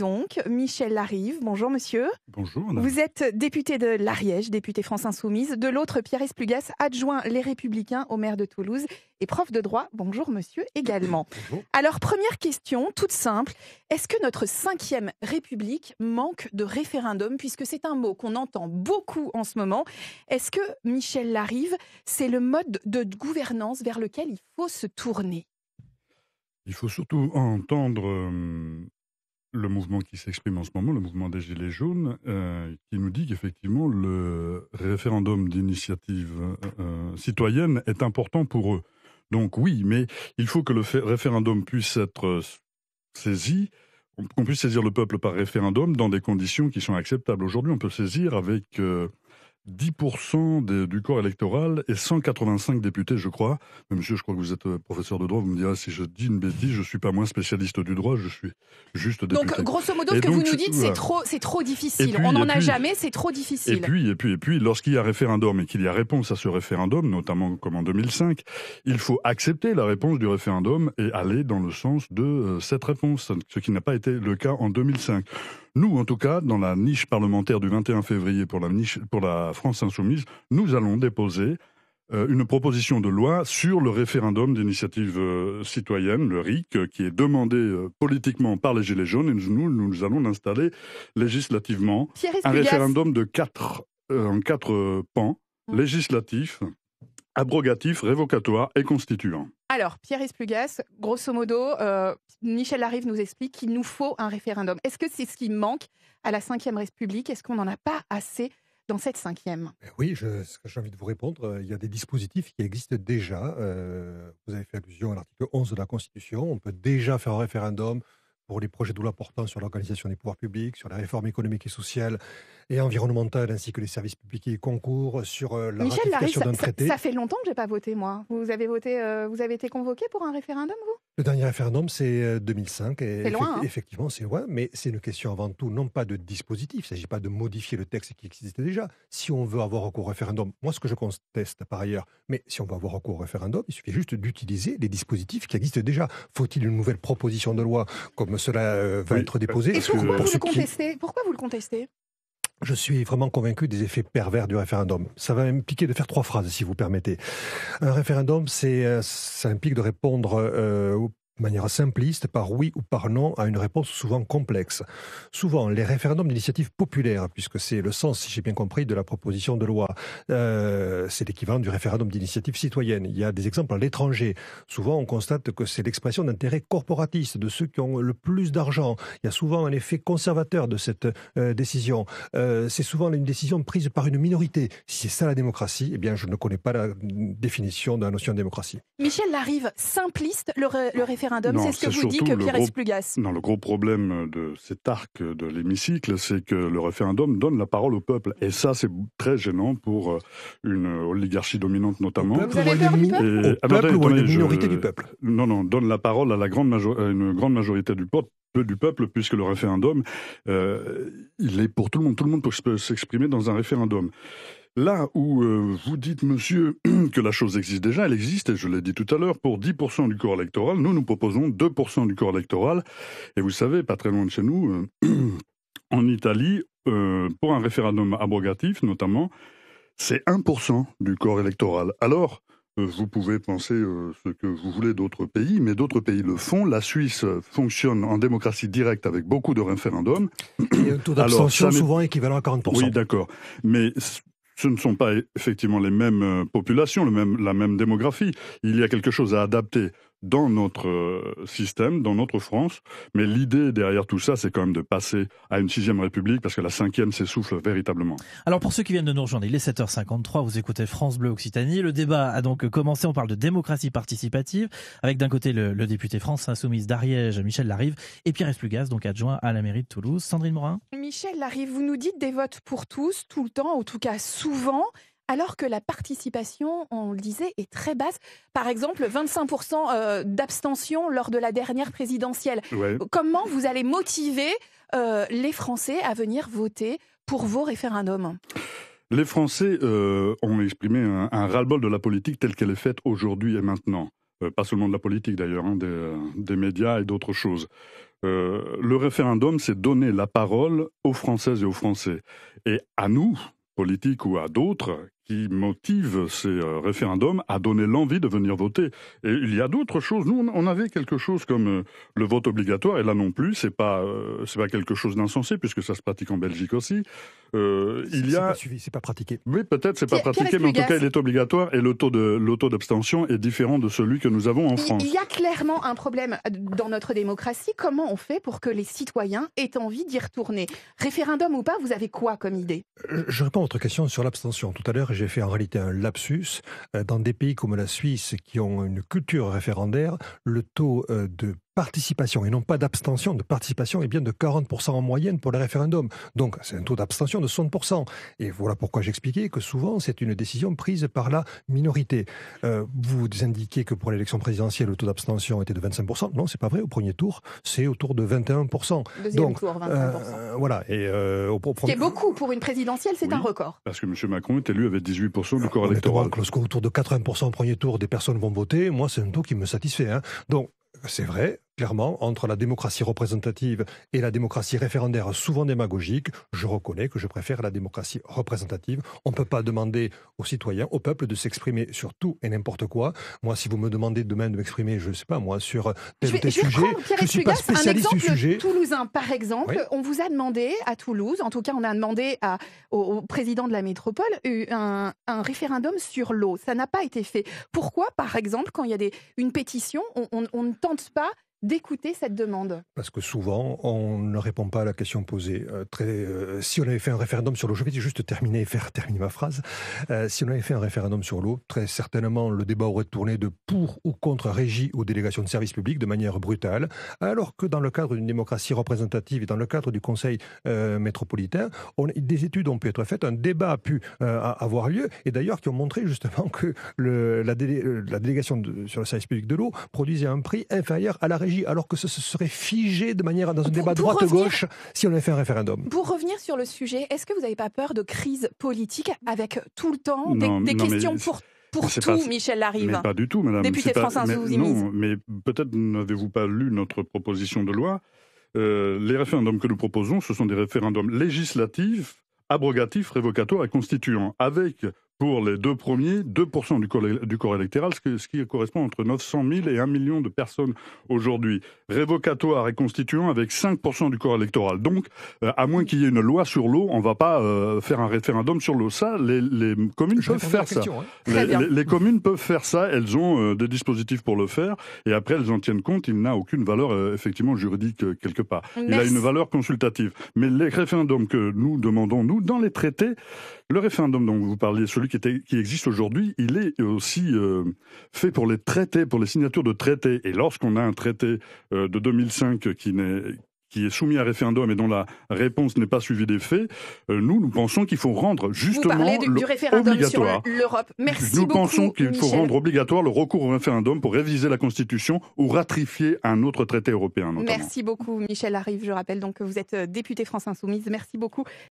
Donc, Michel Larive, bonjour monsieur. Bonjour. Madame. Vous êtes député de l'Ariège, député France Insoumise. De l'autre, Pierre Esplugas, adjoint Les Républicains au maire de Toulouse et prof de droit. Bonjour monsieur également. Bonjour. Alors, première question, toute simple. Est-ce que notre 5e République manque de référendum, puisque c'est un mot qu'on entend beaucoup en ce moment? Est-ce que, Michel Larive, c'est le mode de gouvernance vers lequel il faut se tourner? Il faut surtout entendre le mouvement qui s'exprime en ce moment, le mouvement des Gilets jaunes, qui nous dit qu'effectivement le référendum d'initiative citoyenne est important pour eux. Donc oui, mais il faut que le référendum puisse être saisi, qu'on puisse saisir le peuple par référendum dans des conditions qui sont acceptables. Aujourd'hui, on peut saisir avec 10% du corps électoral et 185 députés, je crois. Mais monsieur, je crois que vous êtes professeur de droit, vous me direz si je dis une bêtise, je ne suis pas moins spécialiste du droit, je suis juste député. Donc, grosso modo, ce que vous nous dites, voilà, c'est trop difficile. On n'en a jamais, c'est trop difficile. Et puis, lorsqu'il y a référendum et qu'il y a réponse à ce référendum, notamment comme en 2005, il faut accepter la réponse du référendum et aller dans le sens de cette réponse, ce qui n'a pas été le cas en 2005. Nous, en tout cas, dans la niche parlementaire du 21 février pour la France Insoumise, nous allons déposer une proposition de loi sur le référendum d'initiative citoyenne, le RIC, qui est demandé politiquement par les Gilets jaunes, et nous allons l'installer législativement. Un référendum en quatre pans, législatif, abrogatif, révocatoire et constituant. Alors, Pierre Esplugas, grosso modo, Michel Larive nous explique qu'il nous faut un référendum. Est-ce que c'est ce qui manque à la 5e République? Est-ce qu'on n'en a pas assez dans cette 5e? Oui, ce que j'ai envie de vous répondre, il y a des dispositifs qui existent déjà. Vous avez fait allusion à l'article 11 de la Constitution. On peut déjà faire un référendum pour les projets de loi portant sur l'organisation des pouvoirs publics, sur les réformes économiques et sociales et environnementales, ainsi que les services publics et concours, sur la ratification d'un traité. Ça fait longtemps que je n'ai pas voté, moi. Vous avez été convoqué pour un référendum, vous? Le dernier référendum, c'est 2005. C'est loin, hein. Effectivement, c'est loin, mais c'est une question avant tout, non pas de dispositif. Il ne s'agit pas de modifier le texte qui existait déjà. Si on veut avoir recours au référendum, moi, ce que je conteste par ailleurs, mais si on veut avoir recours au référendum, il suffit juste d'utiliser les dispositifs qui existent déjà. Faut-il une nouvelle proposition de loi comme cela va être déposé? Et pourquoi vous le contestez? Je suis vraiment convaincu des effets pervers du référendum. Ça va impliquer de faire 3 phrases, si vous permettez. Un référendum, ça implique de répondre de manière simpliste, par oui ou par non, à une réponse souvent complexe. Souvent, les référendums d'initiative populaire, puisque c'est le sens, si j'ai bien compris, de la proposition de loi, c'est l'équivalent du référendum d'initiative citoyenne. Il y a des exemples à l'étranger. Souvent, on constate que c'est l'expression d'intérêts corporatistes, de ceux qui ont le plus d'argent. Il y a souvent un effet conservateur de cette décision. C'est souvent une décision prise par une minorité. Si c'est ça la démocratie, eh bien, je ne connais pas la définition de la notion de démocratie. Michel Larive, simpliste, le référendum, c'est ce que vous dit que Pierre Esplugas. Non, le gros problème de cet arc de l'hémicycle, c'est que le référendum donne la parole au peuple. Et ça, c'est très gênant pour une oligarchie dominante, notamment. Vous avez peur du peuple? Au peuple ou à une minorité du peuple? Non, donne la parole à une grande majorité du peuple, puisque le référendum, il est pour tout le monde. Tout le monde peut s'exprimer dans un référendum. Là où vous dites, monsieur, que la chose existe déjà, elle existe, et je l'ai dit tout à l'heure, pour 10% du corps électoral. Nous proposons 2% du corps électoral. Et vous savez, pas très loin de chez nous, en Italie, pour un référendum abrogatif, notamment, c'est 1% du corps électoral. Alors, vous pouvez penser ce que vous voulez d'autres pays, mais d'autres pays le font. La Suisse fonctionne en démocratie directe avec beaucoup de référendums. Et un taux d'abstention souvent équivalent à 40%. Oui, d'accord. Mais ce ne sont pas effectivement les mêmes populations, la même démographie. Il y a quelque chose à adapter dans notre système, dans notre France. Mais l'idée derrière tout ça, c'est quand même de passer à une 6e République, parce que la 5e s'essouffle véritablement. Alors pour ceux qui viennent de nous rejoindre, il est 7h53, vous écoutez France Bleu Occitanie. Le débat a donc commencé, on parle de démocratie participative, avec d'un côté le député France Insoumise d'Ariège, Michel Larive, et Pierre Esplugas, donc adjoint à la mairie de Toulouse. Sandrine Morin. Michel Larive, vous nous dites des votes pour tous, tout le temps, en tout cas souvent, alors que la participation, on le disait, est très basse. Par exemple, 25% d'abstention lors de la dernière présidentielle. Ouais. Comment vous allez motiver les Français à venir voter pour vos référendums? Les Français ont exprimé un ras-le-bol de la politique telle qu'elle est faite aujourd'hui et maintenant. Pas seulement de la politique d'ailleurs, des médias et d'autres choses. Le référendum, c'est donner la parole aux Françaises et aux Français. Et à nous, politiques ou à d'autres, qui motivent ces référendums à donner l'envie de venir voter. Et il y a d'autres choses. Nous, on avait quelque chose comme le vote obligatoire, et là non plus, c'est pas quelque chose d'insensé, puisque ça se pratique en Belgique aussi. C'est pas pratiqué. Oui, peut-être c'est pas pratiqué, mais en tout cas, il est obligatoire, et le taux d'abstention est différent de celui que nous avons en France. Il y a clairement un problème dans notre démocratie. Comment on fait pour que les citoyens aient envie d'y retourner? Référendum ou pas, vous avez quoi comme idée? Je réponds à votre question sur l'abstention. Tout à l'heure, j'ai fait en réalité un lapsus. Dans des pays comme la Suisse qui ont une culture référendaire, le taux de participation, et non pas d'abstention, de participation est bien de 40% en moyenne pour les référendums. Donc c'est un taux d'abstention de 60%. Et voilà pourquoi j'expliquais que souvent c'est une décision prise par la minorité. Vous indiquez que pour l'élection présidentielle, le taux d'abstention était de 25%. Non, c'est pas vrai. Au premier tour, c'est autour de 21%. Deuxième tour, 25%. Voilà. Et, Ce qui est beaucoup pour une présidentielle, c'est un record. Parce que M. Macron est élu avec 18% du corps électoral. Lorsqu'autour de 80% au premier tour des personnes vont voter, moi c'est un taux qui me satisfait. Donc, c'est vrai, clairement, entre la démocratie représentative et la démocratie référendaire, souvent démagogique, je reconnais que je préfère la démocratie représentative. On ne peut pas demander aux citoyens, au peuple, de s'exprimer sur tout et n'importe quoi. Moi, si vous me demandez demain de m'exprimer, je ne sais pas, moi, sur tel ou tel sujet, je ne suis pas spécialiste du sujet. Toulousain, par exemple, oui. On vous a demandé à Toulouse, en tout cas, on a demandé au président de la métropole un référendum sur l'eau. Ça n'a pas été fait. Pourquoi, par exemple, quand il y a une pétition, on ne tente pas d'écouter cette demande? Parce que souvent, on ne répond pas à la question posée. Si on avait fait un référendum sur l'eau, je vais juste terminer ma phrase. Si on avait fait un référendum sur l'eau, très certainement, le débat aurait tourné de pour ou contre régie ou délégation de services publics de manière brutale, alors que dans le cadre d'une démocratie représentative et dans le cadre du conseil métropolitain, des études ont pu être faites, un débat a pu avoir lieu, et d'ailleurs qui ont montré justement que la délégation sur le service public de l'eau produisait un prix inférieur à la régie, alors que ce serait figé de manière dans un débat droite-gauche si on avait fait un référendum. Pour revenir sur le sujet, est-ce que vous n'avez pas peur de crise politique avec tout le temps des questions pour tout, Michel Larive? Mais pas du tout, madame. Député de France Insoumise. Non, mais peut-être n'avez-vous pas lu notre proposition de loi. Les référendums que nous proposons, ce sont des référendums législatifs, abrogatifs, révocatoires et constituants, avec, pour les deux premiers, 2% du corps électoral, ce qui correspond entre 900 000 et 1 million de personnes aujourd'hui. Révocatoire et constituant avec 5% du corps électoral. Donc, à moins qu'il y ait une loi sur l'eau, on ne va pas faire un référendum sur l'eau. Ça, les communes peuvent faire ça. Les communes peuvent faire ça, elles ont des dispositifs pour le faire, et après elles en tiennent compte. Il n'a aucune valeur, effectivement, juridique quelque part. Merci. Il a une valeur consultative. Mais les référendums que nous demandons, nous, dans les traités, le référendum dont vous parliez, celui qui existe aujourd'hui, il est aussi fait pour les traités, pour les signatures de traités. Et lorsqu'on a un traité de 2005 qui est soumis à référendum et dont la réponse n'est pas suivie des faits, nous pensons qu'il faut rendre justement vous parlez du référendum obligatoire. Sur l'Europe. Merci nous beaucoup, pensons qu'il faut Michel. rendre obligatoire le recours au référendum pour réviser la Constitution ou ratifier un autre traité européen, notamment. Merci beaucoup, Michel Larive. Je rappelle donc que vous êtes député France Insoumise. Merci beaucoup.